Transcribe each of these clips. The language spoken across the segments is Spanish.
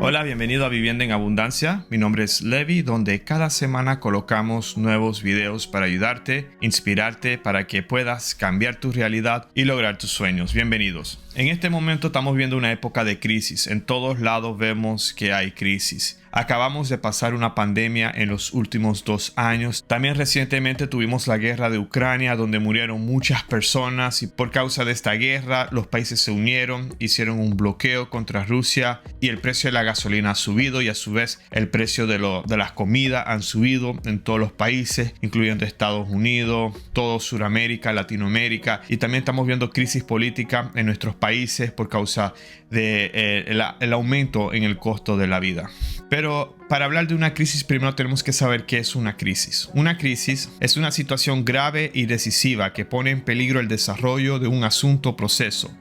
Hola, bienvenido a Vivienda en Abundancia. Mi nombre es Levi, donde cada semana colocamos nuevos videos para ayudarte, inspirarte para que puedas cambiar tu realidad y lograr tus sueños. Bienvenidos. En este momento estamos viendo una época de crisis. En todos lados vemos que hay crisis. Acabamos de pasar una pandemia en los últimos 2 años. También recientemente tuvimos la guerra de Ucrania, donde murieron muchas personas, y por causa de esta guerra los países se unieron, hicieron un bloqueo contra Rusia y el precio de la gasolina ha subido, y a su vez el precio de las comidas han subido en todos los países, incluyendo Estados Unidos, todo Sudamérica, Latinoamérica, y también estamos viendo crisis política en nuestros países por causa de el aumento en el costo de la vida. Pero para hablar de una crisis, primero tenemos que saber qué es una crisis. Una crisis es una situación grave y decisiva que pone en peligro el desarrollo de un asunto o proceso.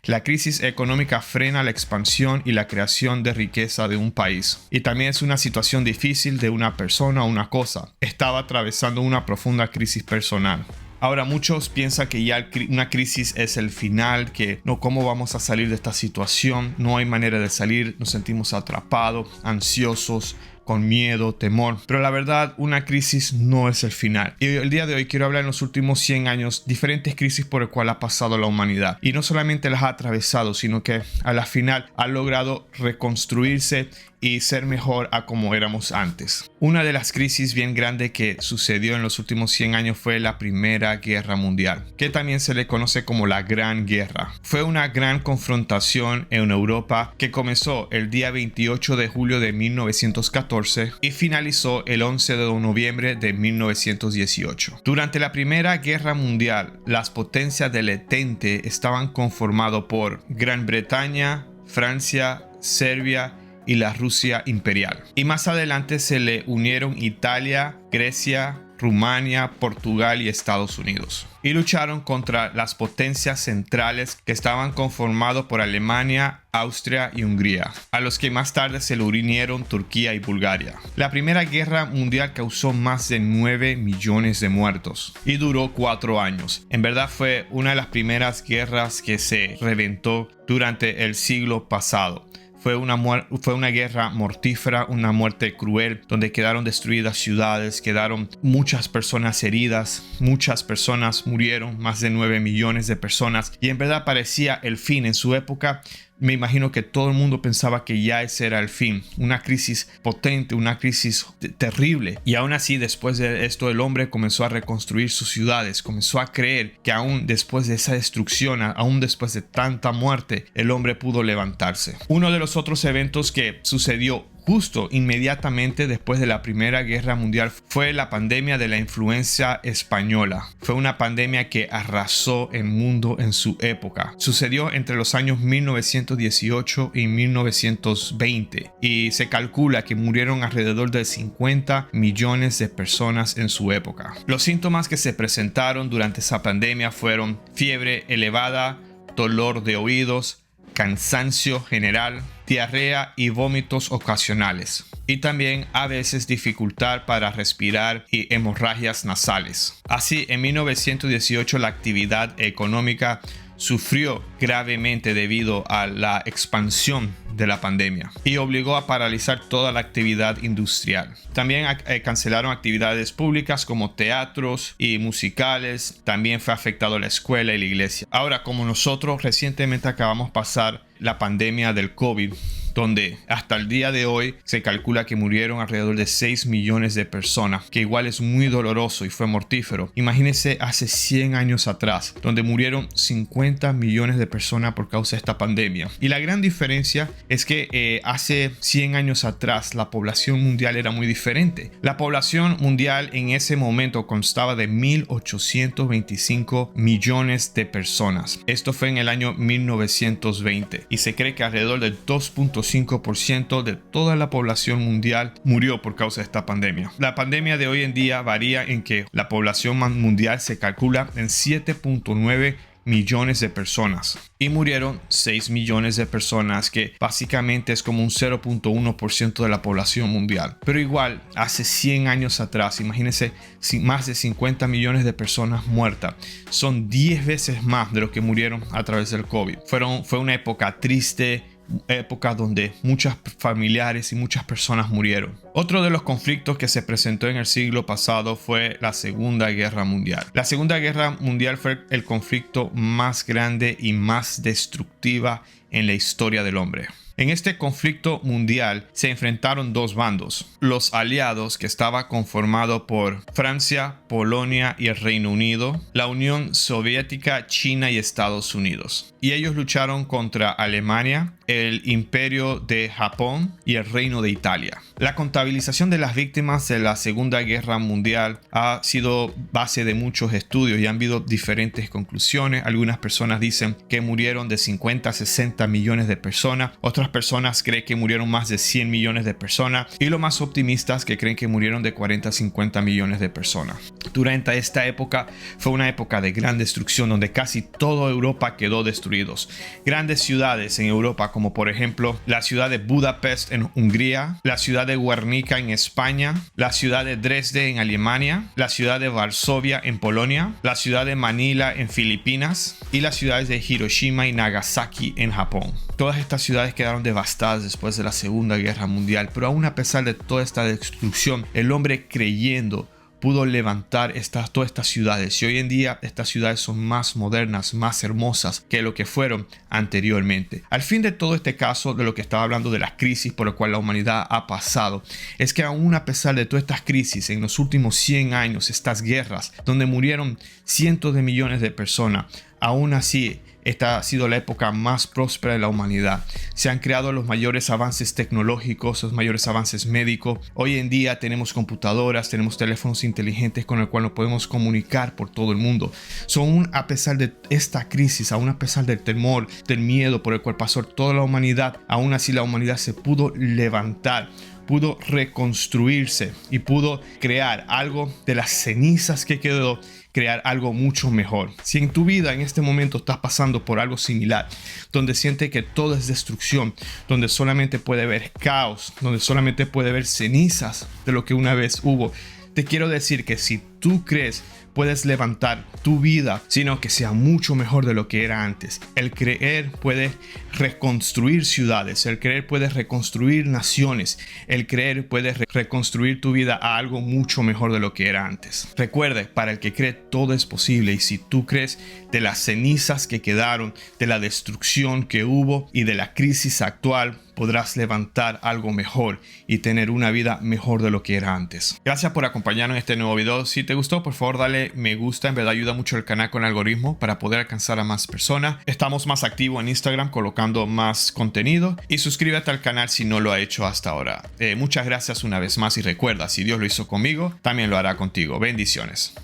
La crisis económica frena la expansión y la creación de riqueza de un país. Y también es una situación difícil de una persona o una cosa. Estaba atravesando una profunda crisis personal. Ahora, muchos piensan que ya una crisis es el final, que no, ¿cómo vamos a salir de esta situación? No hay manera de salir, nos sentimos atrapados, ansiosos, con miedo, temor. Pero la verdad, una crisis no es el final. Y el día de hoy quiero hablar en los últimos 100 años diferentes crisis por las cuales ha pasado la humanidad. Y no solamente las ha atravesado, sino que a la final ha logrado reconstruirse y ser mejor a como éramos antes. Una de las crisis bien grandes que sucedió en los últimos 100 años fue la Primera Guerra Mundial, que también se le conoce como la Gran Guerra. Fue una gran confrontación en Europa que comenzó el día 28 de julio de 1914 y finalizó el 11 de noviembre de 1918. Durante la Primera Guerra Mundial, las potencias del Entente estaban conformadas por Gran Bretaña, Francia, Serbia y la Rusia imperial. Y más adelante se le unieron Italia, Grecia, Rumania, Portugal y Estados Unidos. Y lucharon contra las potencias centrales que estaban conformadas por Alemania, Austria y Hungría, a los que más tarde se le unieron Turquía y Bulgaria. La Primera Guerra Mundial causó más de 9 millones de muertos y duró 4 años. En verdad fue una de las primeras guerras que se reventó durante el siglo pasado. Fue una guerra mortífera, una muerte cruel, donde quedaron destruidas ciudades, quedaron muchas personas heridas, muchas personas murieron, más de 9 millones de personas, y en verdad parecía el fin. En su época, me imagino que todo el mundo pensaba que ya ese era el fin. Una crisis potente, una crisis terrible. Y aún así, después de esto, el hombre comenzó a reconstruir sus ciudades. Comenzó a creer que aún después de esa destrucción, aún después de tanta muerte, el hombre pudo levantarse. Uno de los otros eventos que sucedió justo inmediatamente después de la Primera Guerra Mundial fue la pandemia de la influenza española. Fue una pandemia que arrasó el mundo en su época. Sucedió entre los años 1918 y 1920 y se calcula que murieron alrededor de 50 millones de personas en su época. Los síntomas que se presentaron durante esa pandemia fueron fiebre elevada, dolor de oídos, cansancio general, diarrea y vómitos ocasionales, y también a veces dificultad para respirar y hemorragias nasales. Así, en 1918 la actividad económica sufrió gravemente debido a la expansión de la pandemia y obligó a paralizar toda la actividad industrial. También cancelaron actividades públicas como teatros y musicales. También fue afectado la escuela y la iglesia. Ahora, como nosotros recientemente acabamos de pasar la pandemia del COVID, donde hasta el día de hoy se calcula que murieron alrededor de 6 millones de personas, que igual es muy doloroso y fue mortífero. Imagínense hace 100 años atrás, donde murieron 50 millones de personas por causa de esta pandemia. Y la gran diferencia es que hace 100 años atrás la población mundial era muy diferente. La población mundial en ese momento constaba de 1.825 millones de personas. Esto fue en el año 1920 y se cree que alrededor del 2.5% de toda la población mundial murió por causa de esta pandemia. La pandemia de hoy en día varía en que la población mundial se calcula en 7.9 millones de personas y murieron 6 millones de personas, que básicamente es como un 0.1% de la población mundial. Pero igual, hace 100 años atrás, imagínense, más de 50 millones de personas muertas. Son 10 veces más de lo que murieron a través del COVID. Fue una época triste, época donde muchos familiares y muchas personas murieron. Otro de los conflictos que se presentó en el siglo pasado fue la Segunda Guerra Mundial. La Segunda Guerra Mundial fue el conflicto más grande y más destructiva en la historia del hombre. En este conflicto mundial se enfrentaron dos bandos. Los aliados, que estaba conformado por Francia, Polonia y el Reino Unido, la Unión Soviética, China y Estados Unidos. Y ellos lucharon contra Alemania, el Imperio de Japón y el Reino de Italia. La contabilización de las víctimas de la Segunda Guerra Mundial ha sido base de muchos estudios y han habido diferentes conclusiones. Algunas personas dicen que murieron de 50 a 60 millones de personas. Otras personas creen que murieron más de 100 millones de personas. Y los más optimistas que creen que murieron de 40 a 50 millones de personas. Durante esta época fue una época de gran destrucción donde casi toda Europa quedó destruidos. Grandes ciudades en Europa, como por ejemplo la ciudad de Budapest en Hungría, la ciudad de Guernica en España, la ciudad de Dresde en Alemania, la ciudad de Varsovia en Polonia, la ciudad de Manila en Filipinas y las ciudades de Hiroshima y Nagasaki en Japón. Todas estas ciudades quedaron devastadas después de la Segunda Guerra Mundial, pero aún a pesar de toda esta destrucción, el hombre creyendo pudo levantar todas estas ciudades, y hoy en día estas ciudades son más modernas, más hermosas que lo que fueron anteriormente. Al fin de todo este caso, de lo que estaba hablando de la crisis por la cual la humanidad ha pasado, es que aún a pesar de todas estas crisis en los últimos 100 años, estas guerras donde murieron cientos de millones de personas, aún así esta ha sido la época más próspera de la humanidad. Se han creado los mayores avances tecnológicos, los mayores avances médicos. Hoy en día tenemos computadoras, tenemos teléfonos inteligentes con el cual nos podemos comunicar por todo el mundo. Aún a pesar de esta crisis, aún a pesar del temor, del miedo por el cual pasó toda la humanidad, aún así la humanidad se pudo levantar, pudo reconstruirse y pudo crear algo de las cenizas que quedó, crear algo mucho mejor. Si en tu vida en este momento estás pasando por algo similar, donde sientes que todo es destrucción, donde solamente puede haber caos, donde solamente puede haber cenizas de lo que una vez hubo, te quiero decir que si tú crees puedes levantar tu vida, sino que sea mucho mejor de lo que era antes. El creer puede reconstruir ciudades, el creer puede reconstruir naciones, el creer puede reconstruir tu vida a algo mucho mejor de lo que era antes. Recuerde, para el que cree todo es posible, y si tú crees de las cenizas que quedaron, de la destrucción que hubo y de la crisis actual, podrás levantar algo mejor y tener una vida mejor de lo que era antes. Gracias por acompañarnos en este nuevo video. Si te gustó, por favor dale me gusta, en verdad ayuda mucho el canal con el algoritmo para poder alcanzar a más personas. Estamos más activos en Instagram colocando más contenido, y suscríbete al canal si no lo ha hecho hasta ahora. Muchas gracias una vez más, y recuerda, si Dios lo hizo conmigo, también lo hará contigo. Bendiciones.